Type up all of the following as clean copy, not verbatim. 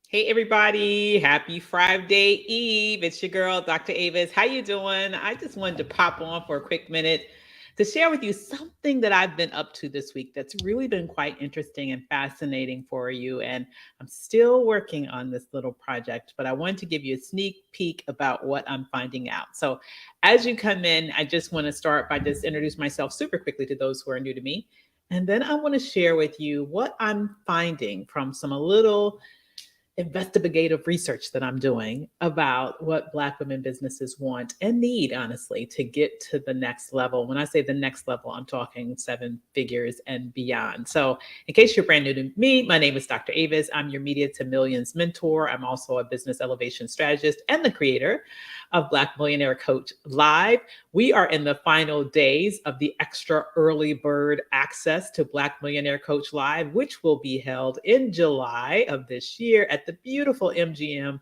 Hey everybody, happy Friday Eve. It's your girl, Dr. Avis. How you doing? I just wanted to pop on for a quick minute to share with you something that I've been up to this week that's really been quite interesting and fascinating for you. And I'm still working on this little project, but I wanted to give you a sneak peek about what I'm finding out. So as you come in, I just want to start by just introduce myself super quickly to those who are new to me. And then I want to share with you what I'm finding from some a little investigative research that I'm doing about what Black women businesses want and need, honestly, to get to the next level. When I say the next level, I'm talking seven figures and beyond. So, in case you're brand new to me, my name is Dr. Avis. I'm your Media to Millions mentor. I'm also a business elevation strategist and the creator of Black Millionaire Coach Live. We are in the final days of the extra early bird access to Black Millionaire Coach Live, which will be held in July of this year at the beautiful MGM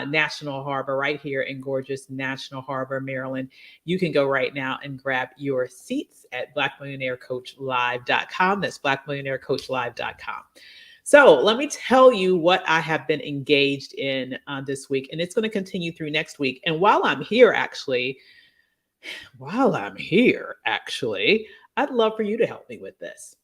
National Harbor right here in gorgeous National Harbor, Maryland. You can go right now and grab your seats at blackmillionairecoachlive.com. That's blackmillionairecoachlive.com. So let me tell you what I have been engaged in this week, and it's going to continue through next week. And while I'm here, actually, I'd love for you to help me with this.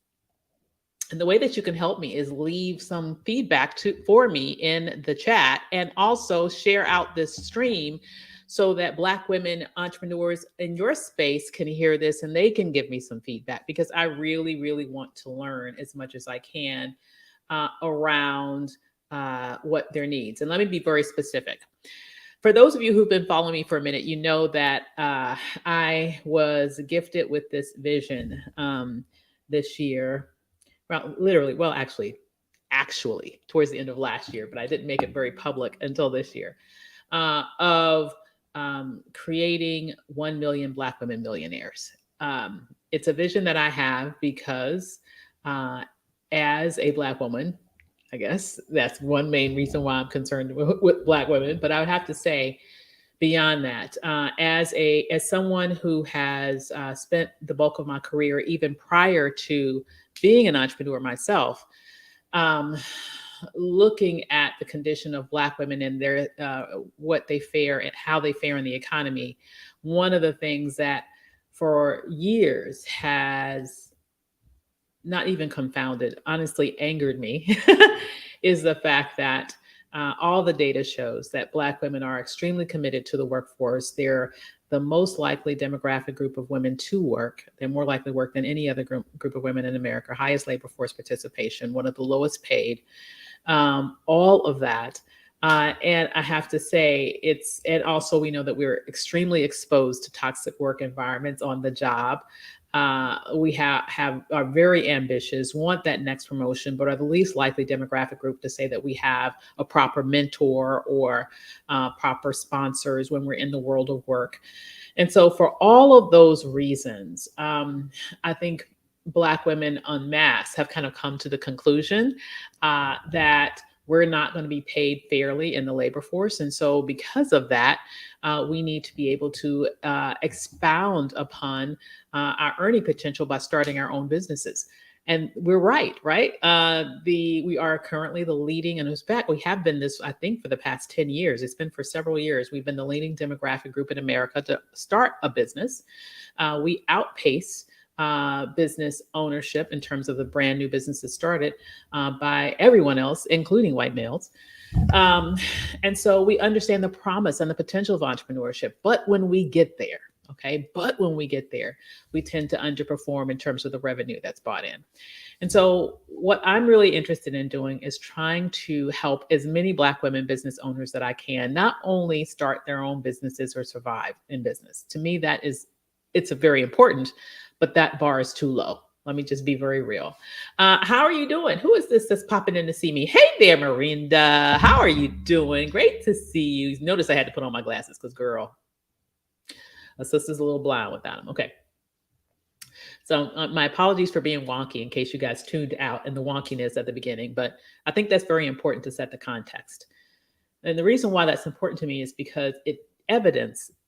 And the way that you can help me is leave some feedback for me in the chat and also share out this stream so that Black women entrepreneurs in your space can hear this and they can give me some feedback because I really, really want to learn as much as I can around what their needs. And let me be very specific. For those of you who've been following me for a minute, you know that I was gifted with this vision this year. Well, literally, well, actually, towards the end of last year, but I didn't make it very public until this year, of creating 1 million Black women millionaires. It's a vision that I have because uh, as a Black woman, I guess that's one main reason why I'm concerned with Black women. But I would have to say, beyond that, as someone who has spent the bulk of my career, even prior to being an entrepreneur myself, um, looking at the condition of Black women and their what they fare and how they fare in the economy, one of the things that for years has not even confounded, honestly angered me, is the fact that all the data shows that Black women are extremely committed to the workforce. They're the most likely demographic group of women to work. They're more likely to work than any other group of women in America, highest labor force participation, one of the lowest paid, all of that. And I have to say, and also we know that we're extremely exposed to toxic work environments on the job. We are very ambitious, want that next promotion, but are the least likely demographic group to say that we have a proper mentor or proper sponsors when we're in the world of work. And so, for all of those reasons, I think Black women en masse have kind of come to the conclusion that we're not going to be paid fairly in the labor force. And so, because of that, we need to be able to expound upon our earning potential by starting our own businesses. And we're right? We are currently the leading, and in fact, we have been this, I think, for the past 10 years. It's been for several years. We've been the leading demographic group in America to start a business. We outpace business ownership in terms of the brand new businesses started by everyone else, including white males. Um, and so we understand the promise and the potential of entrepreneurship. But when we get there, we tend to underperform in terms of the revenue that's brought in. And so, what I'm really interested in doing is trying to help as many Black women business owners that I can not only start their own businesses or survive in business. To me, it's a very important, but that bar is too low. Let me just be very real. How are you doing? Who is this that's popping in to see me? Hey there, Marinda. How are you doing? Great to see you. Notice I had to put on my glasses because, girl, my sister's a little blind without them. Okay. So, my apologies for being wonky in case you guys tuned out and the wonkiness at the beginning, but I think that's very important to set the context. And the reason why that's important to me is because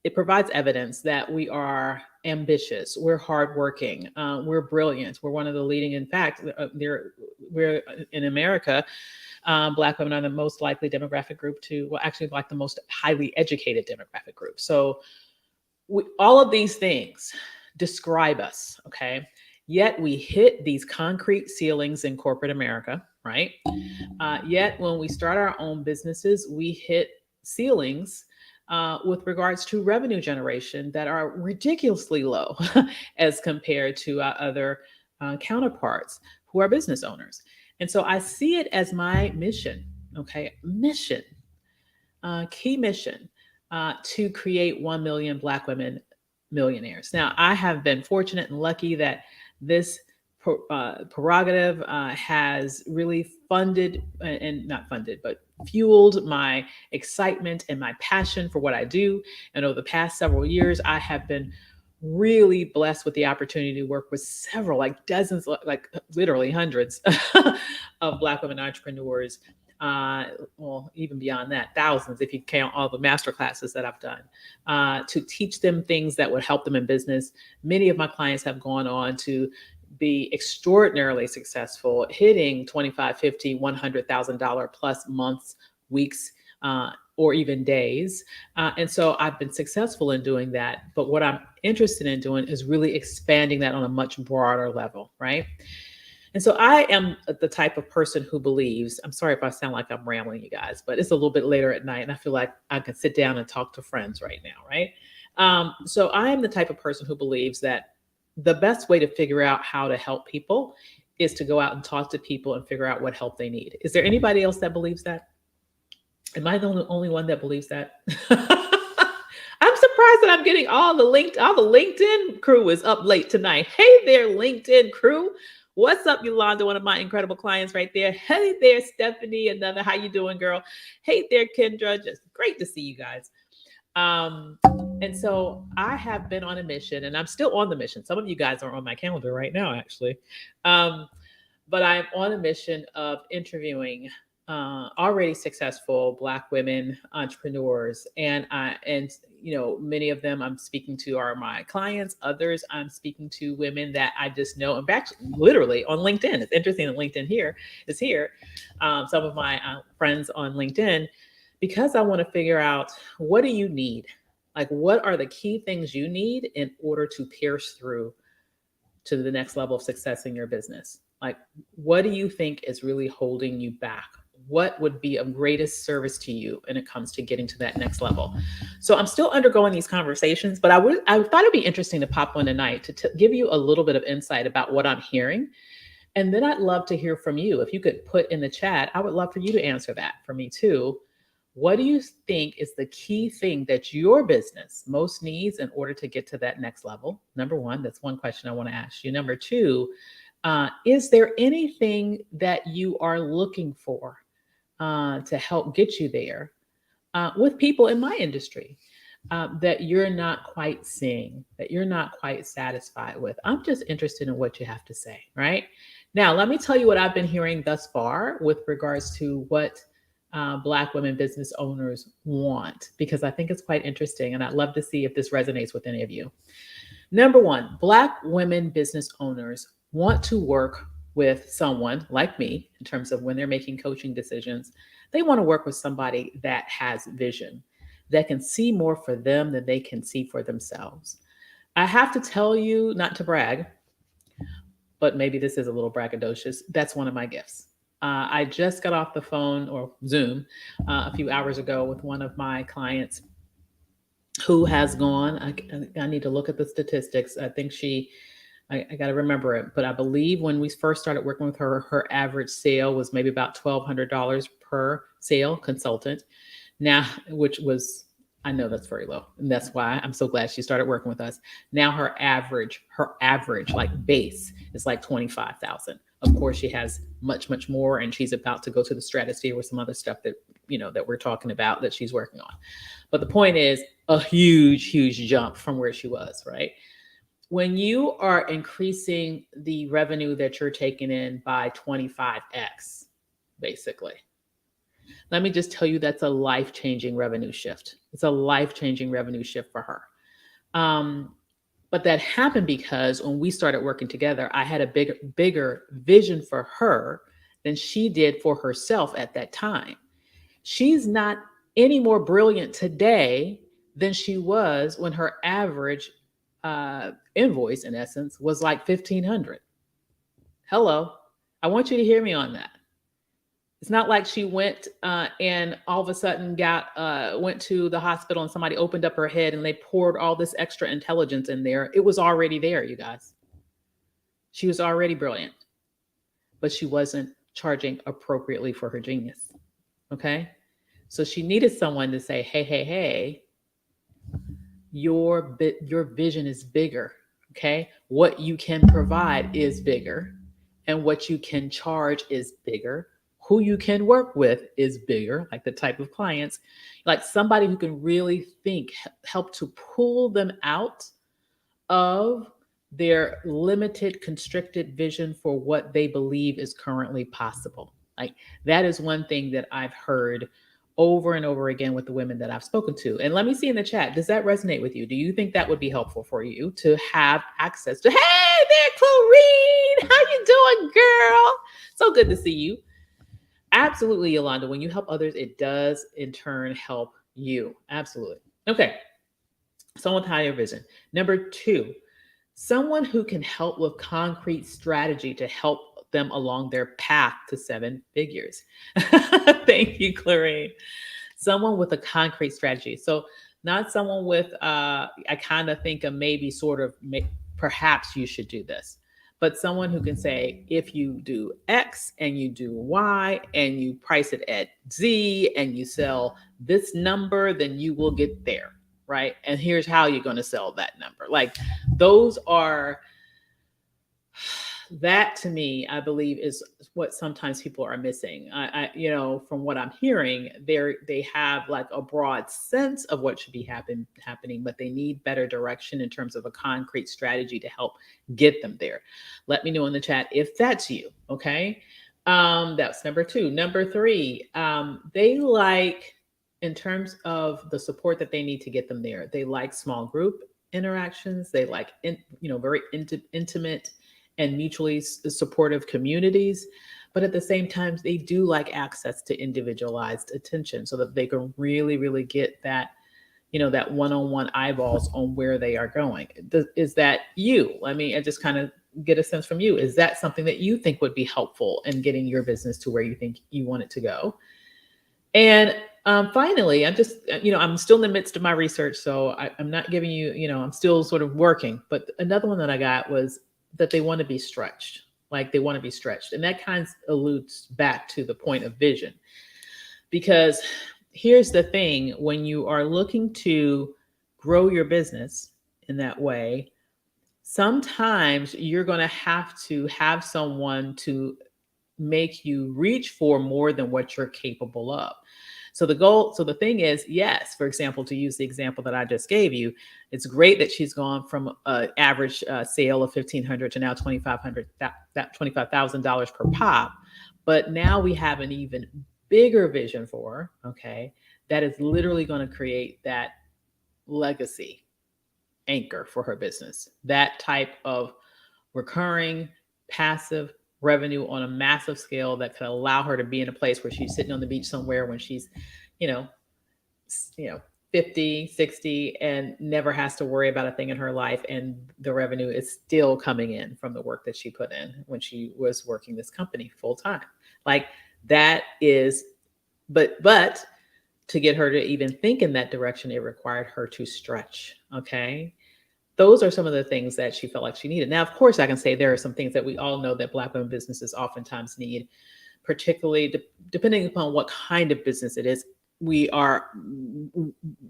it provides evidence that we are ambitious, we're hardworking, we're brilliant, we're one of the leading. In fact, we're in America. Black women are the most likely demographic group to, well, actually, like the most highly educated demographic group. So, all of these things describe us, okay? Yet we hit these concrete ceilings in corporate America, right? Yet when we start our own businesses, we hit ceilings with regards to revenue generation that are ridiculously low as compared to our other counterparts who are business owners. And so I see it as my mission, okay? Mission, key mission to create 1 million Black women millionaires. Now, I have been fortunate and lucky that this prerogative has really funded and not funded, but fueled my excitement and my passion for what I do. And over the past several years, I have been really blessed with the opportunity to work with several, like dozens, like literally hundreds of Black women entrepreneurs. Well, even beyond that, thousands if you count all the master classes that I've done to teach them things that would help them in business. Many of my clients have gone on to be extraordinarily successful, hitting $25, $50, $100,000 plus months, weeks, or even days. And so I've been successful in doing that. But what I'm interested in doing is really expanding that on a much broader level, right? And so I am the type of person who believes, I'm sorry if I sound like I'm rambling, you guys, but it's a little bit later at night and I feel like I can sit down and talk to friends right now, right? So I am the type of person who believes that the best way to figure out how to help people is to go out and talk to people and figure out what help they need. Is there anybody else that believes that? Am I the only one that believes that? I'm surprised that I'm getting all the LinkedIn crew is up late tonight. Hey there, LinkedIn crew. What's up, Yolanda, one of my incredible clients right there. Hey there, Stephanie, another. How you doing, girl? Hey there, Kendra. Just great to see you guys. And so I have been on a mission and I'm still on the mission. Some of you guys are on my calendar right now, actually. But I'm on a mission of interviewing already successful Black women entrepreneurs, and many of them I'm speaking to are my clients. Others I'm speaking to women that I just know. And back literally on LinkedIn. It's interesting that LinkedIn is here. Some of my friends on LinkedIn, because I want to figure out, what do you need? Like, what are the key things you need in order to pierce through to the next level of success in your business? Like, what do you think is really holding you back? What would be of greatest service to you when it comes to getting to that next level? So I'm still undergoing these conversations, but I thought it'd be interesting to pop on tonight to give you a little bit of insight about what I'm hearing. And then I'd love to hear from you. If you could put in the chat, I would love for you to answer that for me too. What do you think is the key thing that your business most needs in order to get to that next level? Number one, that's one question I want to ask you. Number two, is there anything that you are looking for to help get you there with people in my industry that you're not quite seeing, that you're not quite satisfied with? I'm just interested in what you have to say, right? Now, let me tell you what I've been hearing thus far with regards to what Black women business owners want, because I think it's quite interesting and I'd love to see if this resonates with any of you. Number one, Black women business owners want to work with someone like me in terms of when they're making coaching decisions. They want to work with somebody that has vision, that can see more for them than they can see for themselves. I have to tell you, not to brag, but maybe this is a little braggadocious, that's one of my gifts. I just got off the phone or Zoom a few hours ago with one of my clients who has gone. I need to look at the statistics. I think I got to remember it, but I believe when we first started working with her, her average sale was maybe about $1,200 per sale consultant. Now, which was, I know that's very low. And that's why I'm so glad she started working with us. Now her average like base is like 25,000. Of course, she has much, much more, and she's about to go to the stratosphere with some other stuff that, that we're talking about that she's working on. But the point is a huge, huge jump from where she was, right? When you are increasing the revenue that you're taking in by 25x, basically, Let me just tell you, that's a life-changing revenue shift. It's a life-changing revenue shift for her. Um, but that happened because when we started working together, I had a bigger vision for her than she did for herself at that time. She's not any more brilliant today than she was when her average invoice, in essence, was like 1,500. Hello, I want you to hear me on that. It's not like she went and all of a sudden got went to the hospital and somebody opened up her head and they poured all this extra intelligence in there. It was already there, you guys. She was already brilliant, but she wasn't charging appropriately for her genius. Okay, so she needed someone to say, "Hey, hey, hey, your vision is bigger. Okay, what you can provide is bigger, and what you can charge is bigger. Who you can work with is bigger, like the type of clients, like somebody who can really think, help to pull them out of their limited, constricted vision for what they believe is currently possible." Like that is one thing that I've heard over and over again with the women that I've spoken to. And let me see in the chat, does that resonate with you? Do you think that would be helpful for you to have access to? Hey there, Clarine, how you doing, girl? So good to see you. Absolutely, Yolanda. When you help others, it does in turn help you. Absolutely. Okay. Someone with higher vision. Number two, someone who can help with concrete strategy to help them along their path to seven figures. Thank you, Clarine. Someone with a concrete strategy. So, not someone with, I kind of think of maybe sort of, perhaps you should do this, but someone who can say, if you do X and you do Y and you price it at Z and you sell this number, then you will get there. Right. And here's how you're going to sell that number. Like those are, that to me, I believe is what sometimes people are missing. From what I'm hearing, they have like a broad sense of what should be happening, but they need better direction in terms of a concrete strategy to help get them there. Let me know in the chat if that's you. Okay. That's number two. Number three, they like, in terms of the support that they need to get them there, they like small group interactions. They like, very intimate and mutually supportive communities. But at the same time, they do like access to individualized attention so that they can really, really get that, that one-on-one eyeballs on where they are going. Is that you? I just kind of get a sense from you. Is that something that you think would be helpful in getting your business to where you think you want it to go? And finally, I'm still in the midst of my research, so I'm not giving you, I'm still sort of working. But another one that I got was that they want to be stretched, like they want to be stretched. And that kind of alludes back to the point of vision. Because here's the thing, when you are looking to grow your business in that way, sometimes you're going to have someone to make you reach for more than what you're capable of. So the thing is, yes, for example, to use the example that I just gave you, it's great that she's gone from an average sale of $1,500 to now $25,000 per pop. But now we have an even bigger vision for her, okay, that is literally going to create that legacy anchor for her business, that type of recurring passive revenue on a massive scale that could allow her to be in a place where she's sitting on the beach somewhere when she's, 50, 60 and never has to worry about a thing in her life. And the revenue is still coming in from the work that she put in when she was working this company full time. Like that is, but to get her to even think in that direction, it required her to stretch. Okay. Those are some of the things that she felt like she needed. Now, of course, I can say there are some things that we all know that Black women businesses oftentimes need, particularly depending upon what kind of business it is. We are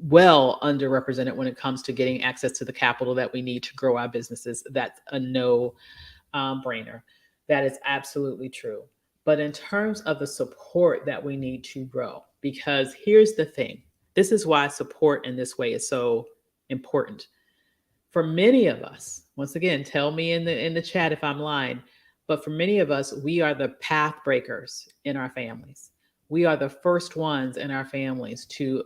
well underrepresented when it comes to getting access to the capital that we need to grow our businesses. That's a no brainer. That is absolutely true. But in terms of the support that we need to grow, because here's the thing, this is why support in this way is so important. For many of us, once again, tell me in the chat if I'm lying, but for many of us, we are the path breakers in our families. we are the first ones in our families to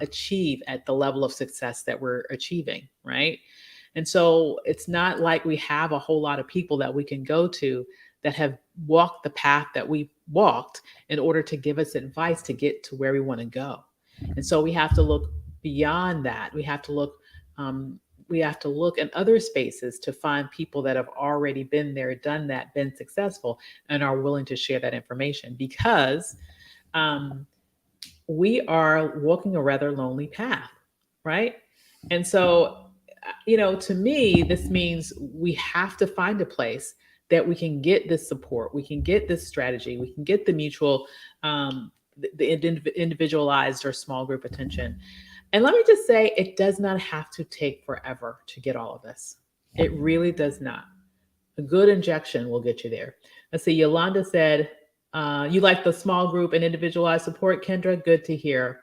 achieve at the level of success that we're achieving, right? And so it's not like we have a whole lot of people that we can go to that have walked the path that we walked in order to give us advice to get to where we want to go. And so we have to look beyond that. Um, we have to look in other spaces to find people that have already been there, done that, been successful, and are willing to share that information because um, we are walking a rather lonely path, right? And so, to me, this means we have to find a place that we can get this support, we can get this strategy, we can get the mutual, the individualized or small group attention. And let me just say, it does not have to take forever to get all of this. It really does not. A good injection will get you there. Let's see. Yolanda said, you like the small group and individualized support, Kendra? Good to hear.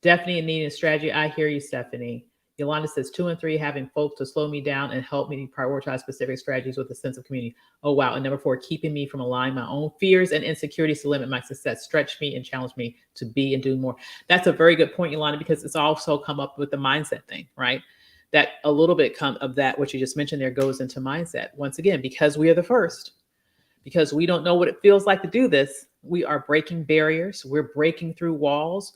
Definitely needing a strategy. I hear you, Stephanie. Yolanda says 2 and 3, having folks to slow me down and help me prioritize specific strategies with a sense of community. Oh, wow. And number 4, keeping me from allowing my own fears and insecurities to limit my success, stretch me and challenge me to be and do more. That's a very good point, Yolanda, because it's also come up with the mindset thing, right? That a little bit of that, what you just mentioned there, goes into mindset. Once again, because we are the first, because we don't know what it feels like to do this, we are breaking barriers, we're breaking through walls.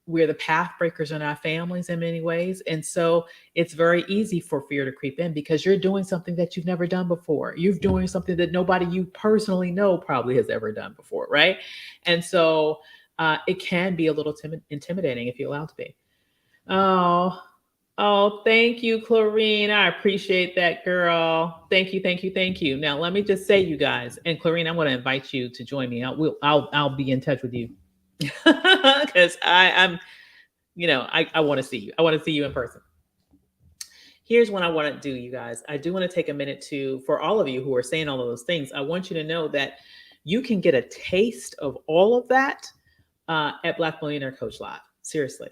We're the path breakers in our families in many ways. And so it's very easy for fear to creep in because you're doing something that you've never done before. You're doing something that nobody you personally know probably has ever done before, right? And so it can be a little intimidating if you allow it to be. Oh, thank you, Clarine. I appreciate that, girl. Thank you, thank you, thank you. Now, let me just say, you guys, and Clarine, I'm going to invite you to join me. I'll be in touch with you because I'm, I want to see you. I want to see you in person. Here's what I want to do, you guys. I do want to take a minute for all of you who are saying all of those things. I want you to know that you can get a taste of all of that at Black Millionaire Coach Live. Seriously.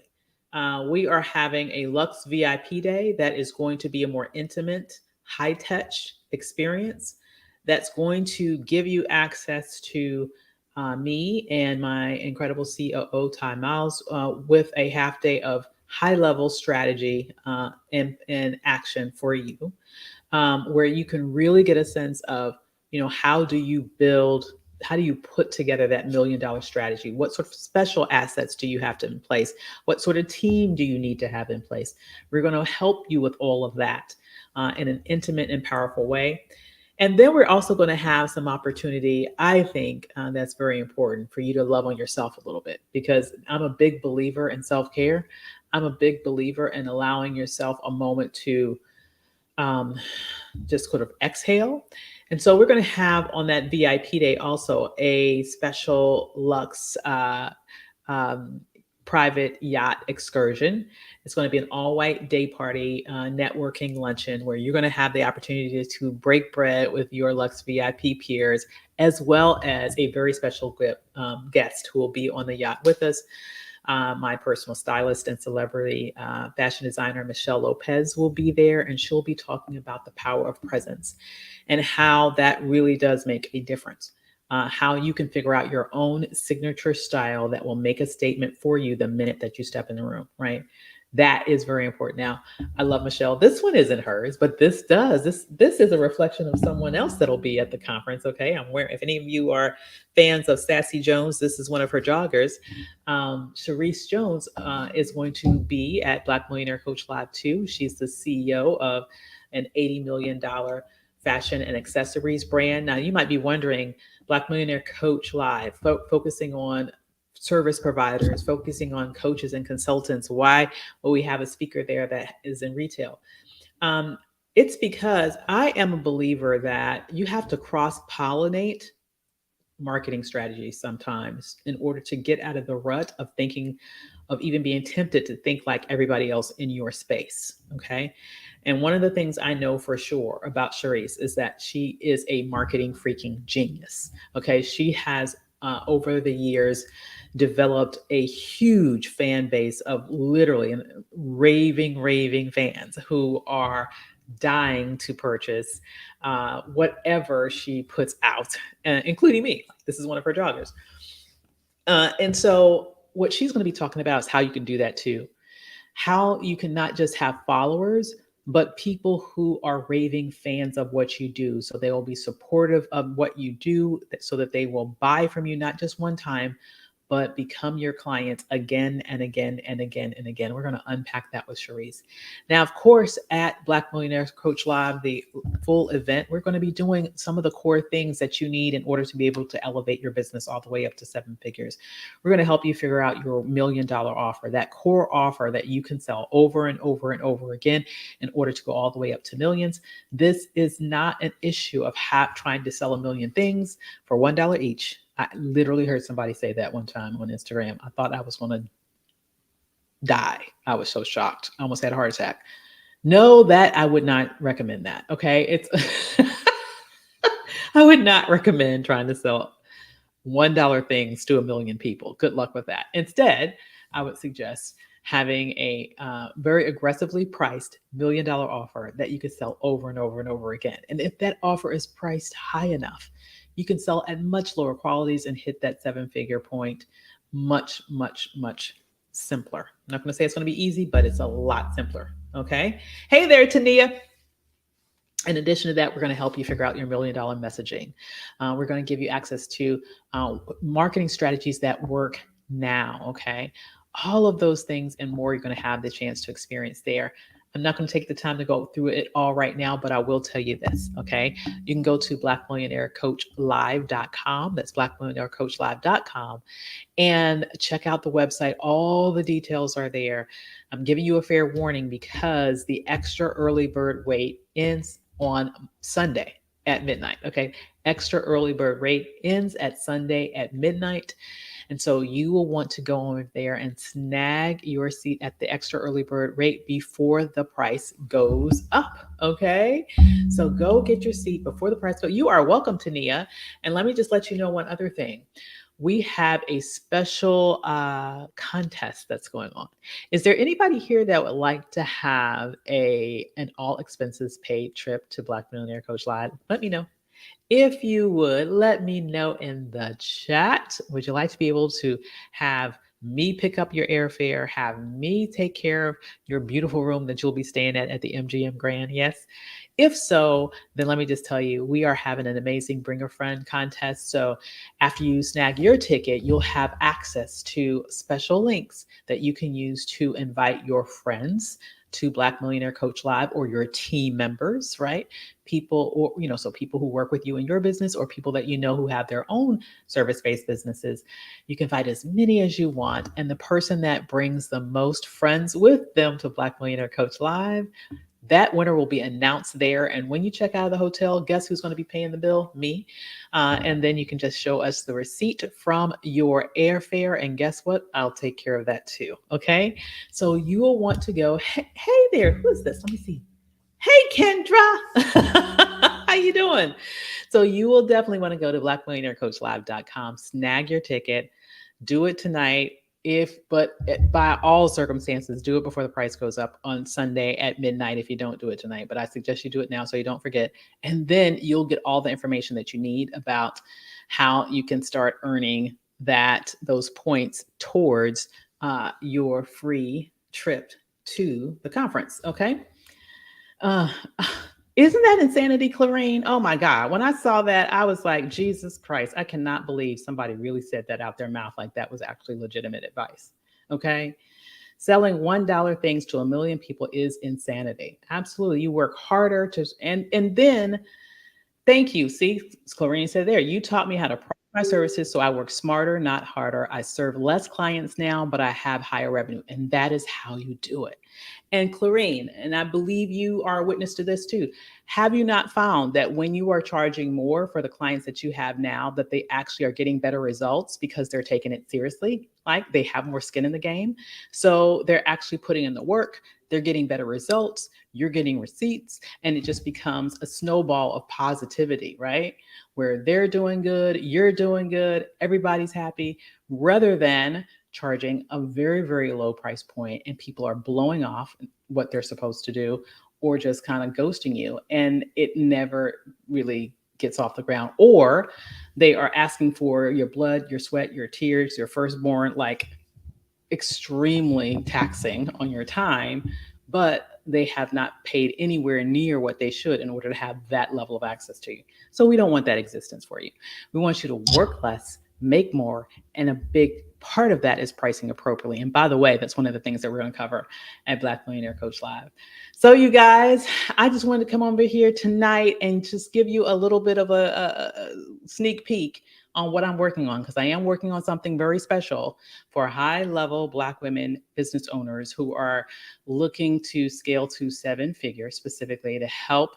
We are having a Lux VIP day that is going to be a more intimate, high touch experience that's going to give you access to me and my incredible COO, Ty Miles, with a half day of high level strategy and action for you, where you can really get a sense of, how do you put together that $1 million strategy? What sort of special assets do you have to in place? What sort of team do you need to have in place? We're going to help you with all of that in an intimate and powerful way. And then we're also going to have some opportunity, I think, that's very important for you to love on yourself a little bit, because I'm a big believer in self-care. I'm a big believer in allowing yourself a moment to just sort of exhale. And so we're going to have on that VIP day also a special Lux private yacht excursion. It's going to be an all-white day party networking luncheon where you're going to have the opportunity to break bread with your Lux VIP peers, as well as a very special guest who will be on the yacht with us. My personal stylist and celebrity fashion designer, Michelle Lopez, will be there, and she'll be talking about the power of presence and how that really does make a difference. How you can figure out your own signature style that will make a statement for you the minute that you step in the room, right? That is very important. Now, I love Michelle. This one isn't hers, but this is a reflection of someone else that'll be at the conference. Okay, I'm wearing. If any of you are fans of Sassy Jones, this is one of her joggers. Sharice Jones is going to be at Black Millionaire Coach Live too. She's the CEO of an $80 million fashion and accessories brand. Now, you might be wondering, Black Millionaire Coach Live, focusing on service providers, focusing on coaches and consultants. Why will we have a speaker there that is in retail? It's because I am a believer that you have to cross-pollinate marketing strategies sometimes in order to get out of the rut of thinking, of even being tempted to think like everybody else in your space. Okay. And one of the things I know for sure about Sharice is that she is a marketing freaking genius. Okay. She has over the years developed a huge fan base of literally raving fans who are dying to purchase whatever she puts out, including me. This is one of her joggers. And so what she's going to be talking about is how you can do that too. How you can not just have followers, but people who are raving fans of what you do. So they will be supportive of what you do so that they will buy from you, not just one time, but become your clients again and again and again and again. We're going to unpack that with Cherise. Now, of course, at Black Millionaire Coach Live, the full event, we're going to be doing some of the core things that you need in order to be able to elevate your business all the way up to 7 figures. We're going to help you figure out your $1,000,000 offer, that core offer that you can sell over and over and over again in order to go all the way up to millions. This is not an issue of trying to sell a million things for $1 each. I literally heard somebody say that one time on Instagram. I thought I was going to die. I was so shocked. I almost had a heart attack. No, that I would not recommend that. Okay. I would not recommend trying to sell $1 things to a million people. Good luck with that. Instead, I would suggest having a very aggressively priced $1,000,000 offer that you could sell over and over and over again. And if that offer is priced high enough, you can sell at much lower qualities and hit that 7-figure point much, much, much simpler. I'm not going to say it's going to be easy, but it's a lot simpler. Okay. Hey there, Tania. In addition to that, we're going to help you figure out your $1,000,000 messaging. We're going to give you access to marketing strategies that work now. Okay. All of those things and more, you're going to have the chance to experience there. I'm not going to take the time to go through it all right now, but I will tell you this. Okay. You can go to blackmillionairecoachlive.com. That's blackmillionairecoachlive.com and check out the website. All the details are there. I'm giving you a fair warning because the extra early bird rate ends on Sunday at midnight. Okay. Extra early bird rate ends at Sunday at midnight. And so you will want to go over there and snag your seat at the extra early bird rate before the price goes up. Okay. So go get your seat before the price goes. You are welcome, Tania. And let me just let you know one other thing. We have a special contest that's going on. Is there anybody here that would like to have an all expenses paid trip to Black Millionaire Coach Live? Let me know. If you would, let me know in the chat. Would you like to be able to have me pick up your airfare, have me take care of your beautiful room that you'll be staying at the MGM Grand? Yes. If so, then let me just tell you, we are having an amazing Bring a Friend contest. So after you snag your ticket, you'll have access to special links that you can use to invite your friends to Black Millionaire Coach Live, or your team members, right? People, or, so people who work with you in your business, or people that you know who have their own service-based businesses. You can invite as many as you want. And the person that brings the most friends with them to Black Millionaire Coach Live, that winner will be announced there. And when you check out of the hotel, guess who's going to be paying the bill? Me. And then you can just show us the receipt from your airfare. And guess what? I'll take care of that too. Okay. So you will want to go, hey there, who is this? Let me see. Hey, Kendra. How you doing? So you will definitely want to go to blackmillionairecoachlive.com, snag your ticket, do it tonight. But by all circumstances, do it before the price goes up on Sunday at midnight if you don't do it tonight. But I suggest you do it now so you don't forget. And then you'll get all the information that you need about how you can start earning those points towards your free trip to the conference. Okay. Isn't that insanity, Clarine? Oh my God. When I saw that, I was like, Jesus Christ, I cannot believe somebody really said that out their mouth like that was actually legitimate advice. Okay. Selling $1 things to a million people is insanity. Absolutely. You work harder and then thank you. See, Clarine said there, you taught me how to price my services, so I work smarter, not harder. I serve less clients now, but I have higher revenue. And that is how you do it. And Clarine, and I believe you are a witness to this too. Have you not found that when you are charging more for the clients that you have now, that they actually are getting better results because they're taking it seriously? Like they have more skin in the game. So they're actually putting in the work. They're getting better results. You're getting receipts, and it just becomes a snowball of positivity, right? Where they're doing good, you're doing good, everybody's happy, rather than charging a very, very low price point and people are blowing off what they're supposed to do or just kind of ghosting you. And it never really gets off the ground, or they are asking for your blood, your sweat, your tears, your firstborn, like extremely taxing on your time, but they have not paid anywhere near what they should in order to have that level of access to you. So we don't want that existence for you. We want you to work less, make more, and a big part of that is pricing appropriately. And by the way, that's one of the things that we're going to cover at Black Millionaire Coach Live. So you guys, I just wanted to come over here tonight and just give you a little bit of a sneak peek on what I'm working on, because I am working on something very special for high level Black women business owners who are looking to scale to 7 figures, specifically to help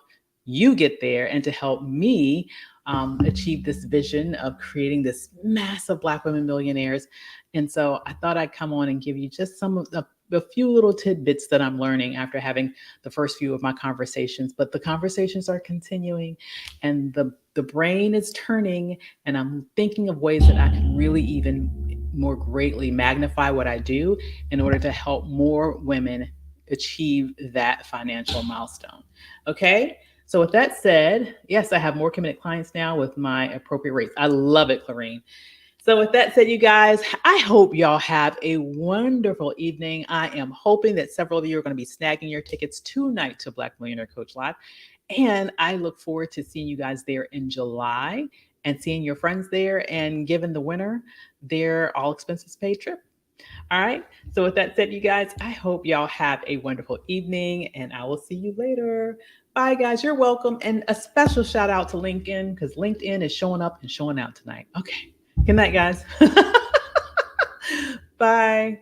you get there and to help me achieve this vision of creating this massive Black women millionaires. And so I thought I'd come on and give you just some of the few little tidbits that I'm learning after having the first few of my conversations. But the conversations are continuing, and the brain is turning, and I'm thinking of ways that I can really even more greatly magnify what I do in order to help more women achieve that financial milestone. Okay. So with that said, yes, I have more committed clients now with my appropriate rates. I love it, Clarine. So with that said, you guys, I hope y'all have a wonderful evening. I am hoping that several of you are going to be snagging your tickets tonight to Black Millionaire Coach Live. And I look forward to seeing you guys there in July and seeing your friends there and giving the winner their all expenses paid trip. All right. So with that said, you guys, I hope y'all have a wonderful evening, and I will see you later. Bye, guys. You're welcome. And a special shout out to LinkedIn, because LinkedIn is showing up and showing out tonight. Okay. Good night, guys. Bye.